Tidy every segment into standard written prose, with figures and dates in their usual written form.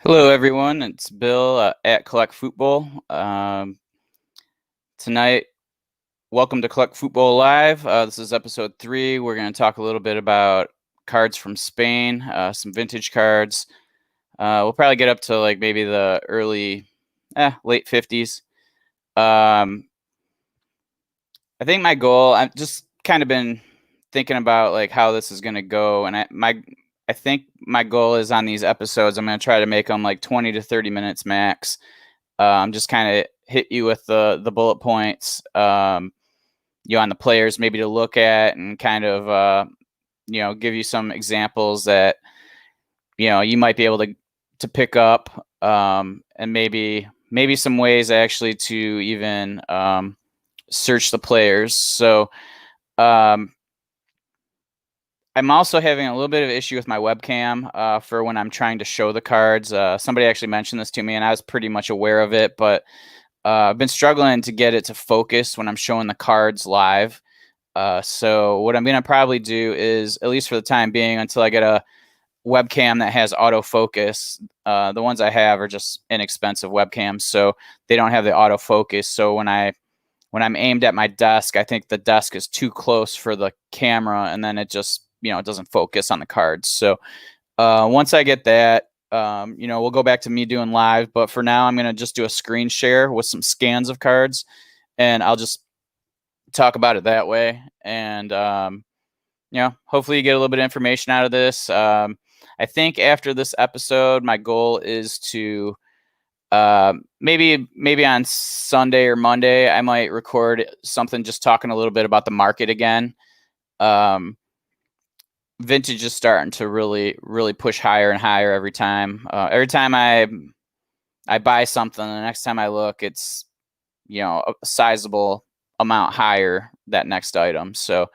Hello, everyone. It's Bill at CollectFutbol. Tonight, welcome to CollectFutbol Live. This is episode 3. We're going to talk a little bit about cards from Spain, some vintage cards. We'll probably get up to like maybe the late 50s. I think my goal, I've just kind of been thinking about like how this is going to go, and I think my goal is on these episodes, I'm going to try to make them like 20 to 30 minutes max. Just kind of hit you with the bullet points, on the players maybe to look at, and kind of give you some examples that you might be able to pick up, and maybe some ways actually to even search the players. So I'm also having a little bit of issue with my webcam for when I'm trying to show the cards. Somebody actually mentioned this to me, and I was pretty much aware of it, but I've been struggling to get it to focus when I'm showing the cards live. So what I'm going to probably do is, at least for the time being, until I get a webcam that has autofocus, the ones I have are just inexpensive webcams, so they don't have the autofocus. So when I'm aimed at my desk, I think the desk is too close for the camera, and then it just, it doesn't focus on the cards. So once I get that, we'll go back to me doing live. But for now, I'm going to just do a screen share with some scans of cards, and I'll just talk about it that way. And, hopefully you get a little bit of information out of this. I think after this episode, my goal is to maybe on Sunday or Monday, I might record something just talking a little bit about the market again. Vintage is starting to really push higher and higher every time. Every time I buy something, the next time I look, it's a sizable amount higher, that next item. So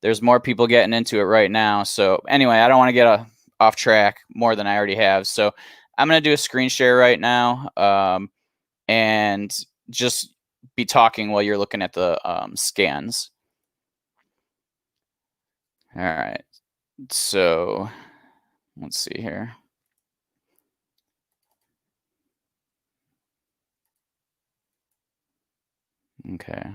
there's more people getting into it right now. So anyway, I don't want to get off track more than I already have. So I'm going to do a screen share right now, and just be talking while you're looking at the scans. All right. So let's see here. Okay.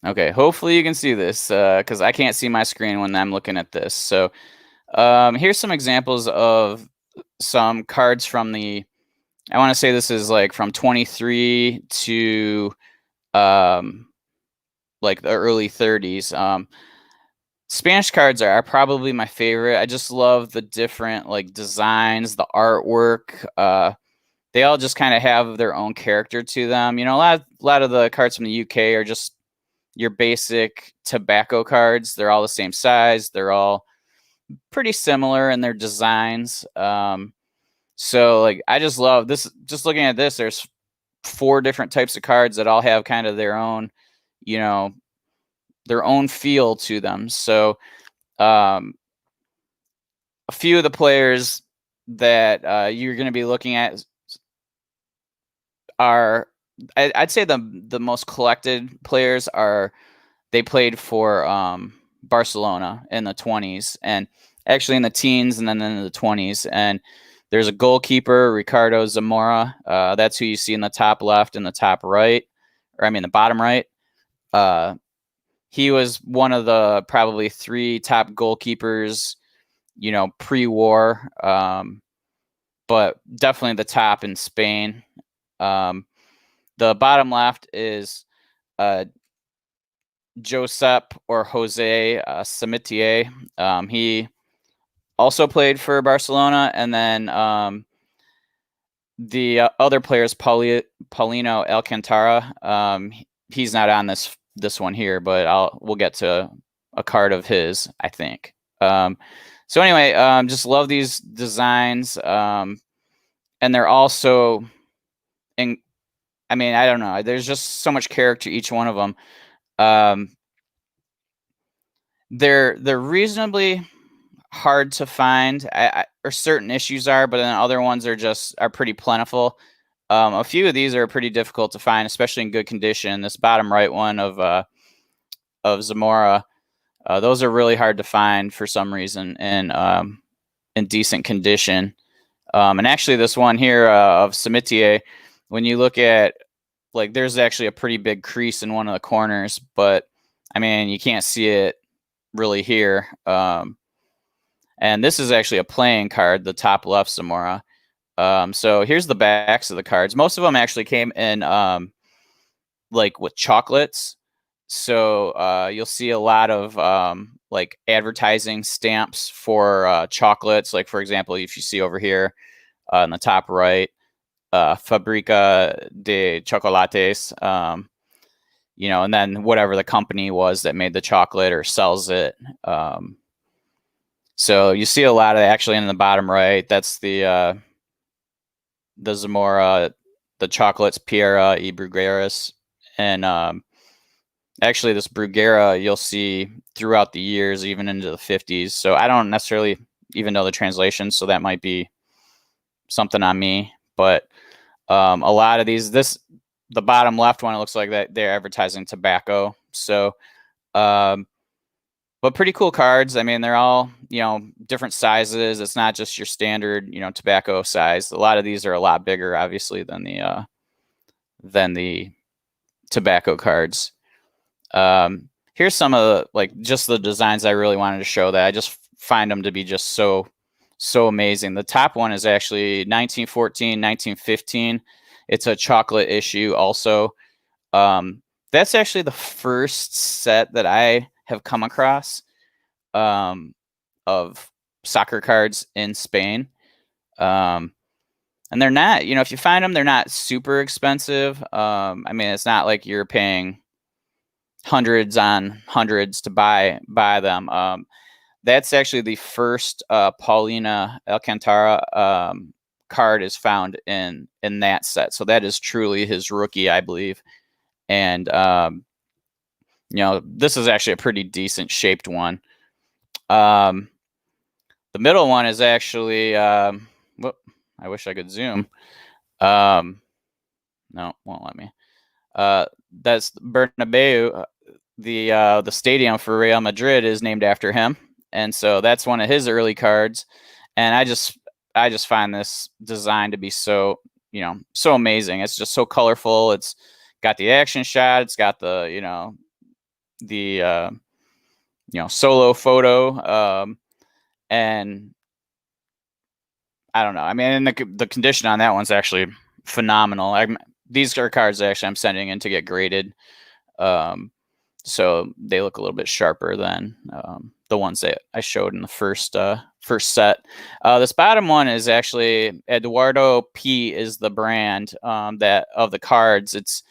Okay, hopefully you can see this, because I can't see my screen when I'm looking at this. So here's some examples of some cards from I want to say this is like from 23 to like the early 30s. Spanish cards are probably my favorite. I just love the different like designs, the artwork. They all just kind of have their own character to them. A lot of the cards from the UK are just your basic tobacco cards. They're all the same size. They're all pretty similar in their designs. So like, I just love this. Just looking at this, there's 4 different types of cards that all have kind of their own, their own feel to them. So a few of the players that you're going to be looking at are, I'd say the most collected players they played for Barcelona in the 20s, and actually in the teens, and then in the 20s. And there's a goalkeeper, Ricardo Zamora. That's who you see in the top left and the top right, or I mean the bottom right. He was one of the probably 3 top goalkeepers, pre-war, but definitely the top in Spain. The bottom left is Josep or Jose Samitier. He also played for Barcelona, and then the other player is Paulino Alcantara. He's not on this one here, but we'll get to a card of his, I think. So anyway, just love these designs, and they're also I don't know. There's just so much character each one of them. They're reasonably hard to find, or certain issues are, but then other ones are pretty plentiful. A few of these are pretty difficult to find, especially in good condition. This bottom right one of Zamora, Those are really hard to find for some reason in decent condition. And actually, this one here of Cimetier, when you look at, like, there's actually a pretty big crease in one of the corners, but I mean, you can't see it really here. And this is actually a playing card, the top left Zamora. So here's the backs of the cards. Most of them actually came in like with chocolates. So you'll see a lot of like advertising stamps for chocolates. Like, for example, if you see over here in the top right, Fabrica de Chocolates, you know, and then whatever the company was that made the chocolate or sells it. So you see a lot of actually in the bottom right. That's the Zamora, the chocolates Piera y Brugueras, and actually this Bruguera you'll see throughout the years, even into the 50s. So I don't necessarily even know the translation, so that might be something on me. But a lot of these, the bottom left one, it looks like that they're advertising tobacco. So, but pretty cool cards. I mean, they're all, you know, different sizes. It's not just your standard, you know, tobacco size. A lot of these are a lot bigger, obviously, than the tobacco cards. Here's some of the, like, just the designs I really wanted to show that I just find them to be just so amazing. The top one is actually 1914, 1915. It's a chocolate issue also. That's actually the first set that I have come across of soccer cards in Spain. And they're not, you know, if you find them, they're not super expensive. I mean, it's not like you're paying hundreds on hundreds to buy them. That's actually the first Paulina Alcantara card is found in that set. So that is truly his rookie, I believe. And you know, this is actually a pretty decent shaped one. The middle one is actually whoop, I wish I could zoom. No, won't let me. That's Bernabeu. The stadium for Real Madrid is named after him, and so that's one of his early cards. And I just find this design to be so, you know, so amazing. It's just so colorful. It's got the action shot. It's got the, you know, the you know, solo photo, and I don't know. I mean, the condition on that one's actually phenomenal. These are cards that actually I'm sending in to get graded. So they look a little bit sharper than the ones that I showed in the first set. This bottom one is actually Eduardo P is the brand that of the cards. It's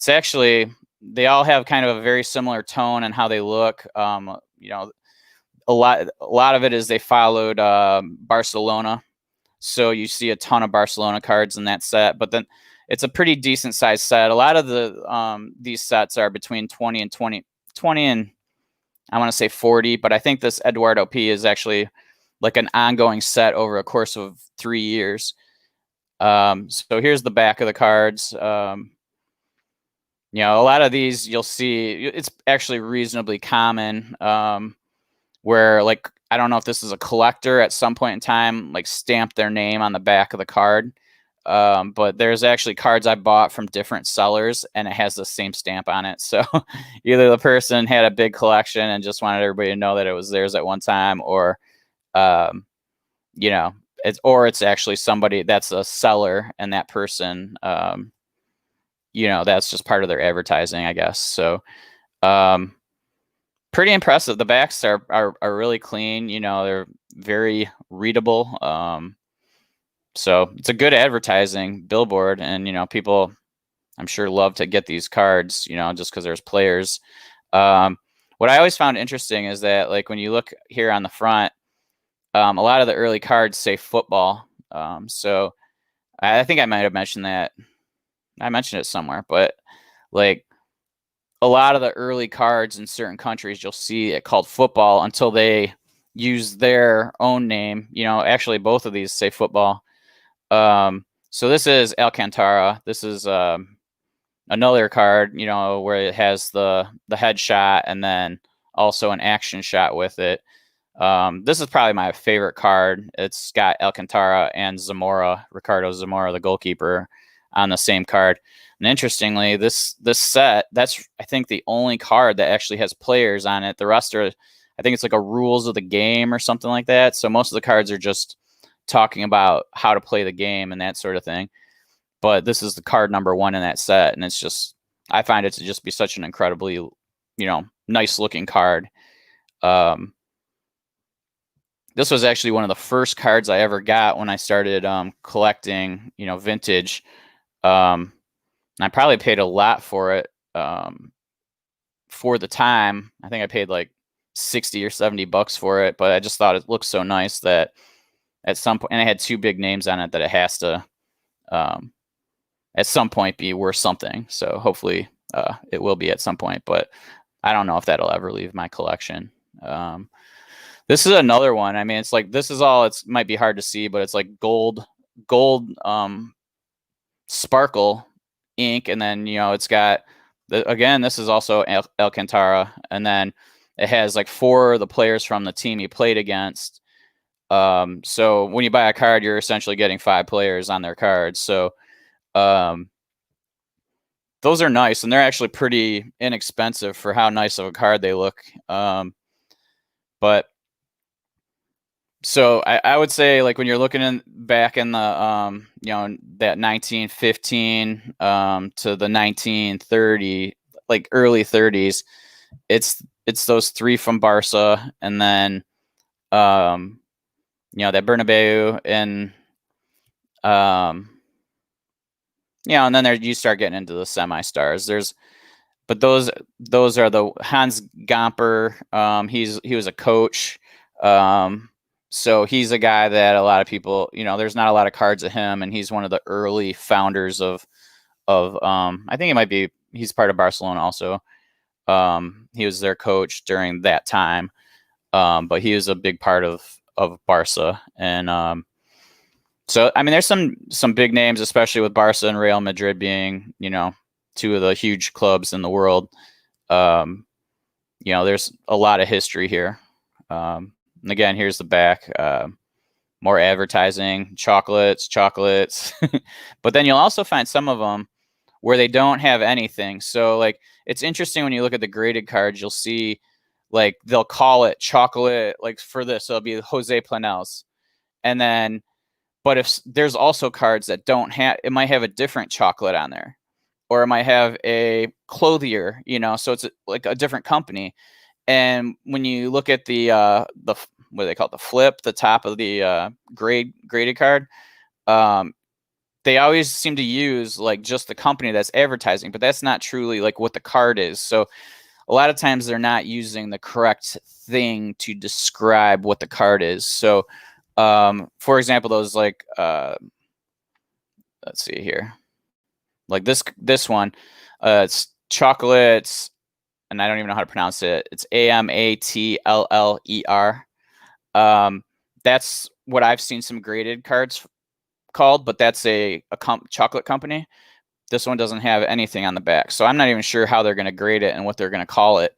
actually, they all have kind of a very similar tone and how they look. You know, a lot of it is they followed Barcelona. So you see a ton of Barcelona cards in that set, but then it's a pretty decent sized set. A lot of the these sets are between 20 and I want to say 40, but I think this Eduardo P is actually like an ongoing set over a course of 3 years. So here's the back of the cards. You know, a lot of these you'll see, it's actually reasonably common where, like, I don't know if this is a collector at some point in time, like, stamped their name on the back of the card. But there's actually cards I bought from different sellers and it has the same stamp on it. So either the person had a big collection and just wanted everybody to know that it was theirs at one time, or, you know, it's actually somebody that's a seller and that person, you know, that's just part of their advertising, I guess. So, pretty impressive. The backs are really clean. You know, they're very readable. So it's a good advertising billboard, and, you know, people, I'm sure, love to get these cards, you know, just because there's players. What I always found interesting is that, like, when you look here on the front, a lot of the early cards say football. So I think I might have mentioned that. I mentioned it somewhere, but, like, a lot of the early cards in certain countries, you'll see it called football until they use their own name. You know, actually both of these say football. So this is Alcantara. This is another card, you know, where it has the headshot and then also an action shot with it. This is probably my favorite card. It's got Alcantara and Zamora, Ricardo Zamora, the goalkeeper, on the same card. And interestingly, this set, that's I think the only card that actually has players on it. The rest are, I think it's like a rules of the game or something like that. So most of the cards are just talking about how to play the game and that sort of thing. But this is the card number 1 in that set, and it's just, I find it to just be such an incredibly, nice looking card. This was actually one of the first cards I ever got when I started collecting, vintage. And I probably paid a lot for it for the time. I think I paid like $60 or $70 for it, but I just thought it looked so nice that at some point, and it had 2 big names on it, that it has to at some point be worth something. So hopefully it will be at some point, but I don't know if that'll ever leave my collection. This is another one. I mean, it's like, this is all, it might be hard to see, but it's like gold sparkle ink. And then, it's got, again, this is also Alcantara. And then it has like 4 of the players from the team he played against. So when you buy a card, you're essentially getting 5 players on their cards. So those are nice, and they're actually pretty inexpensive for how nice of a card they look. But so I would say, like, when you're looking back in the that 1915 to the 1930, like early 30s, it's those 3 from Barca, and then that Bernabeu, and and then there you start getting into the semi-stars. But those are the Hans Gamper. He was a coach. So he's a guy that a lot of people, there's not a lot of cards of him, and he's one of the early founders of I think he's part of Barcelona also. He was their coach during that time. But he was a big part of Barca. And so, I mean, there's some big names, especially with Barca and Real Madrid being, 2 of the huge clubs in the world. There's a lot of history here. And again, here's the back. More advertising, chocolates. But then you'll also find some of them where they don't have anything. So, like, it's interesting when you look at the graded cards, you'll see, like, they'll call it chocolate, like, for this. So it'll be Jose Planels. And then, but if there's also cards that don't have, it might have a different chocolate on there, or it might have a clothier, so it's like a different company. And when you look at the what do they call it, the flip, the top of the graded card, they always seem to use like just the company that's advertising, but that's not truly like what the card is. So a lot of times they're not using the correct thing to describe what the card is. So for example, those like let's see here, like this one, it's chocolates, and I don't even know how to pronounce it. It's Amatller. That's what I've seen some graded cards called, but that's a chocolate company. This one doesn't have anything on the back, so I'm not even sure how they're going to grade it and what they're going to call it.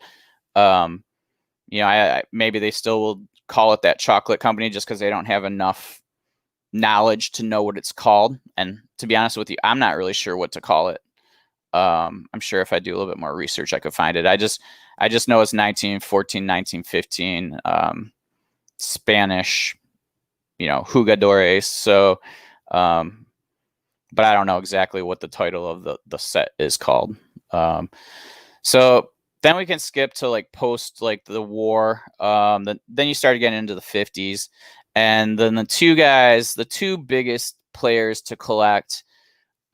Maybe they still will call it that chocolate company just because they don't have enough knowledge to know what it's called. And to be honest with you, I'm not really sure what to call it. I'm sure if I do a little bit more research, I could find it. I just know it's 1914, 1915, Spanish, jugadores. So, but I don't know exactly what the title of the set is called. So then we can skip to like post like the war. Then you start getting into the 50s, and then the two biggest players to collect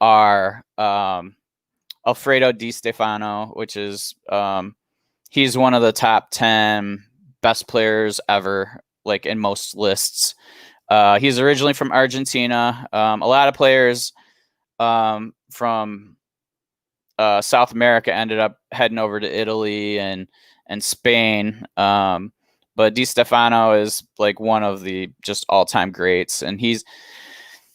are Alfredo Di Stefano, which is he's one of the top 10 best players ever, like in most lists. He's originally from Argentina. A lot of players from South America ended up heading over to Italy and Spain. But Di Stefano is like one of the just all-time greats, and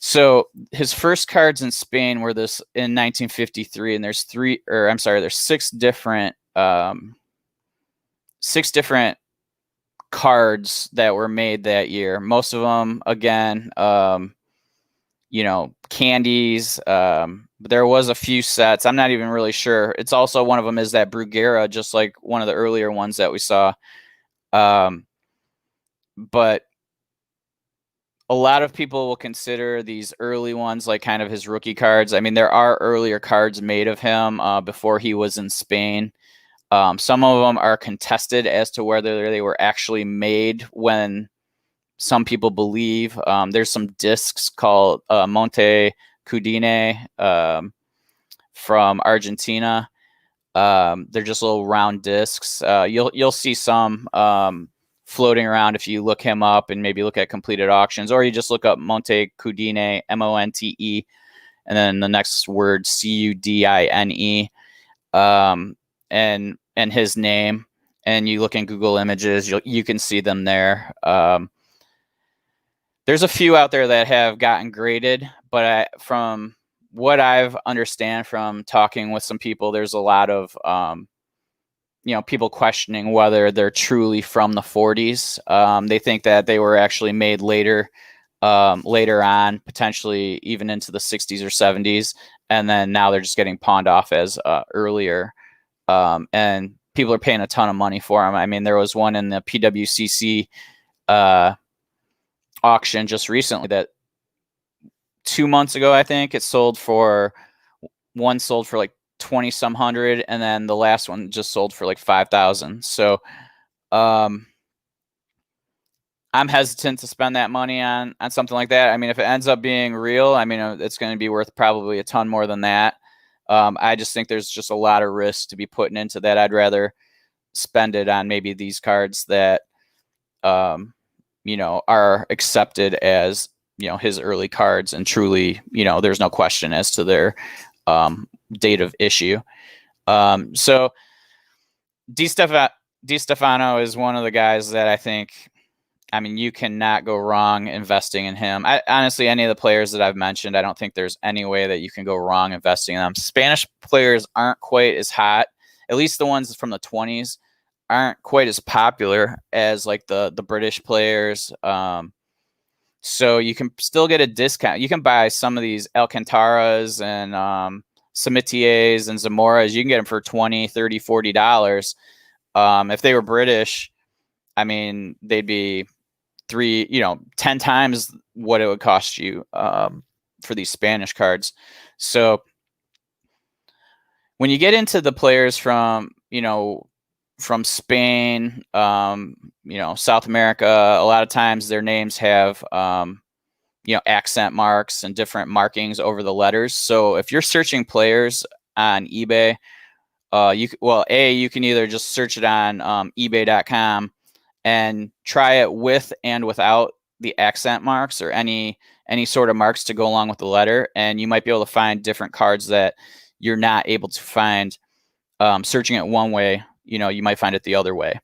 so his first cards in Spain were this in 1953, and there's 6 different 6 different cards that were made that year. Most of them, again, candies. There was a few sets. I'm not even really sure. It's also one of them is that Bruguera, just like one of the earlier ones that we saw. But a lot of people will consider these early ones like kind of his rookie cards. I mean, there are earlier cards made of him before he was in Spain. Some of them are contested as to whether they were actually made when some people believe. There's some discs called Monte Cudine from Argentina. They're just little round discs. You'll see some floating around if you look him up and maybe look at completed auctions, or you just look up Monte Cudine, Monte, and then the next word Cudine, and his name, and you look in Google Images, you can see them there. There's a few out there that have gotten graded, but from what I've understand from talking with some people, there's a lot of people questioning whether they're truly from the 40s. They think that they were actually made later on, potentially even into the 60s or 70s, and then now they're just getting pawned off as earlier. And people are paying a ton of money for them. I mean, there was one in the PWCC auction just recently that 2 months ago, I think one sold for like 20 some hundred, and then the last one just sold for like 5,000. So I'm hesitant to spend that money on something like that. I mean, if it ends up being real, I mean, it's going to be worth probably a ton more than that. I just think there's just a lot of risk to be putting into that. I'd rather spend it on maybe these cards that are accepted as his early cards, and truly there's no question as to their date of issue. So Di Stefano is one of the guys that I think, I mean, you cannot go wrong investing in him. Honestly, any of the players that I've mentioned, I don't think there's any way that you can go wrong investing in them. Spanish players aren't quite as hot. At least the ones from the 20s aren't quite as popular as like the British players. So you can still get a discount. You can buy some of these Alcantaras and Samitiers and Zamoras. You can get them for $20, $30, $40. If they were British, I mean, they'd be 10 times what it would cost you for these Spanish cards. So when you get into the players from Spain, South America, a lot of times their names have, accent marks and different markings over the letters. So if you're searching players on eBay, you can either just search it on ebay.com and try it with and without the accent marks or any sort of marks to go along with the letter, and you might be able to find different cards that you're not able to find searching it one way. You might find it the other way.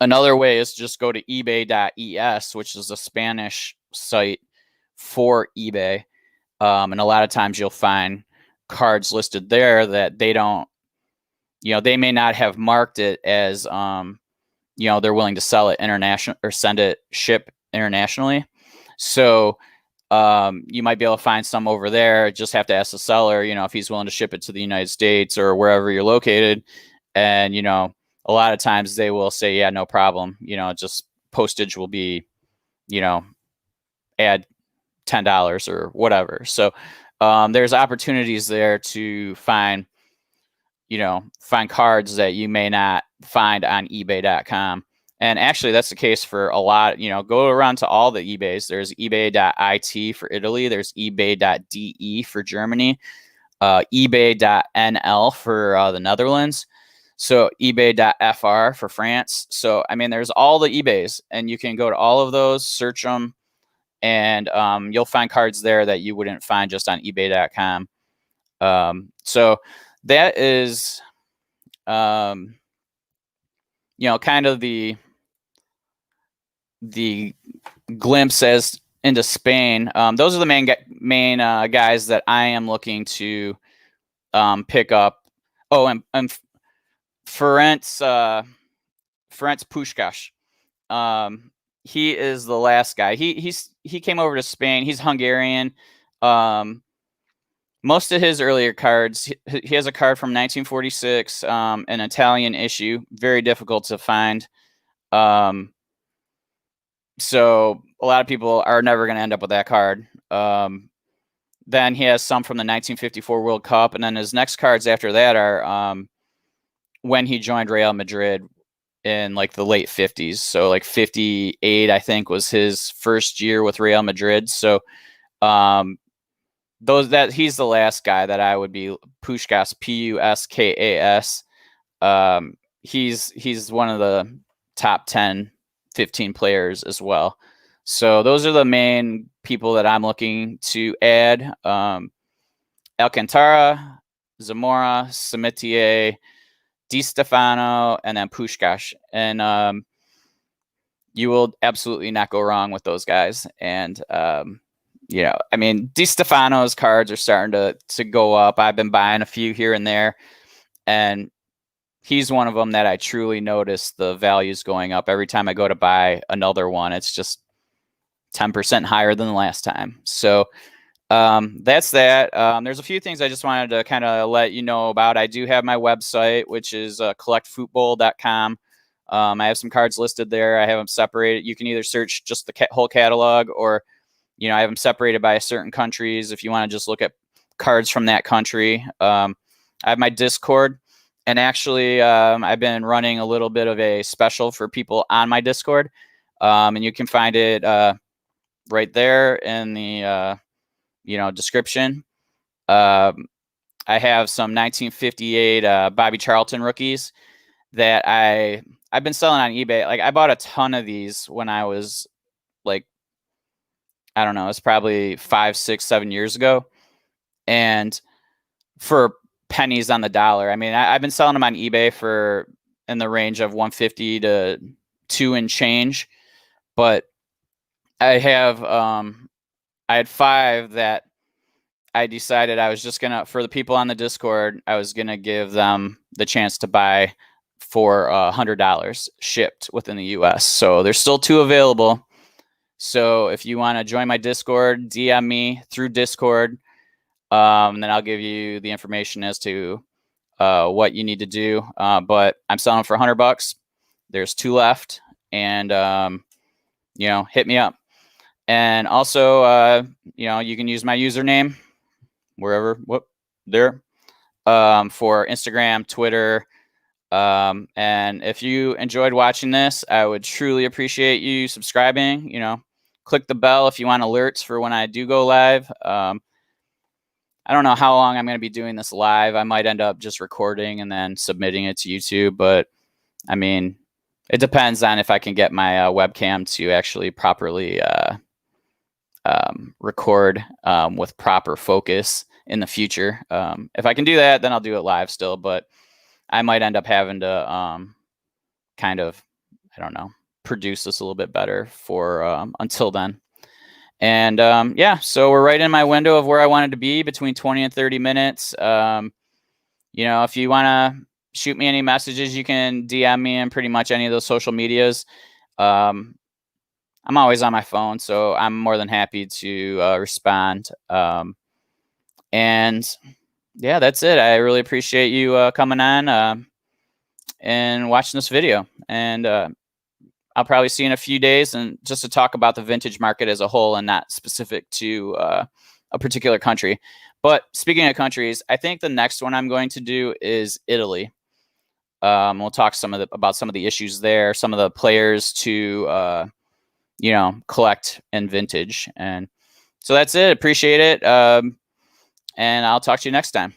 Another way is just go to ebay.es, which is a Spanish site for eBay. And a lot of times you'll find cards listed there that they don't, they may not have marked it as, they're willing to sell it international or ship internationally. So you might be able to find some over there. Just have to ask the seller, if he's willing to ship it to the United States or wherever you're located. And, a lot of times they will say, yeah, no problem. Just postage will be, add $10 or whatever. So there's opportunities there to find cards that you may not find on ebay.com. And actually that's the case for a lot, go around to all the eBays. There's ebay.it for Italy. There's ebay.de for Germany, ebay.nl for the Netherlands. So ebay.fr for France. So, I mean, there's all the eBays, and you can go to all of those, search them, and you'll find cards there that you wouldn't find just on ebay.com. So that is, kind of the glimpse as into Spain. Those are the main guys that I am looking to pick up. Oh, and Ferenc Puskás. He is the last guy. He came over to Spain. He's Hungarian. Most of his earlier cards, he has a card from 1946, an Italian issue, very difficult to find. So a lot of people are never going to end up with that card. Then he has some from the 1954 World Cup, and then his next cards after that are when he joined Real Madrid in like the late 50s. So like 58, I think, was his first year with Real Madrid. So he's the last guy that I would be. Puskás, Puskas. He's one of the top 10, 15 players as well. So those are the main people that I'm looking to add. Alcantara, Zamora, Samitier, Di Stefano, and then Puskás. And you will absolutely not go wrong with those guys. And I mean, Di Stefano's cards are starting to go up. I've been buying a few here and there, and he's one of them that I truly notice the values going up every time I go to buy another one. It's just 10% higher than the last time. So that's that. There's a few things I just wanted to kind of let you know about. I do have my website, which is CollectFutbol.com. I have some cards listed there. I have them separated. You can either search just the whole catalog, or I have them separated by certain countries if you want to just look at cards from that country. I have my Discord, and actually I've been running a little bit of a special for people on my Discord, and you can find it right there in the description. I have some 1958 Bobby Charlton rookies that I've been selling on eBay. Like, I bought a ton of these when I was like, I don't know, it's probably 5, 6, 7 years ago, and for pennies on the dollar. I mean, I've been selling them on eBay for in the range of 150 to 2 and change, but I had 5 that I decided I was just gonna, for the people on the Discord, I was gonna give them the chance to buy for $100 shipped within the US. So there's still 2 available. So if you want to join my Discord, DM me through Discord, and then I'll give you the information as to what you need to do. But I'm selling for $100. There's 2 left, and hit me up. And also, you can use my username wherever there for Instagram, Twitter. And if you enjoyed watching this, I would truly appreciate you subscribing. Click the bell if you want alerts for when I do go live. I don't know how long I'm going to be doing this live. I might end up just recording and then submitting it to YouTube, but I mean, it depends on if I can get my webcam to actually properly record with proper focus in the future. If I can do that, then I'll do it live still, but I might end up having to kind of, I don't know, produce this a little bit better for until then. And so we're right in my window of where I wanted to be, between 20 and 30 minutes. If you want to shoot me any messages, you can DM me in pretty much any of those social medias. I'm always on my phone, so I'm more than happy to respond. And yeah, that's it. I really appreciate you coming on and watching this video. And I'll probably see you in a few days, and just to talk about the vintage market as a whole and not specific to a particular country. But speaking of countries, I think the next one I'm going to do is Italy. We'll talk about some of the issues there, some of the players to collect in vintage. And so that's it. Appreciate it. And I'll talk to you next time.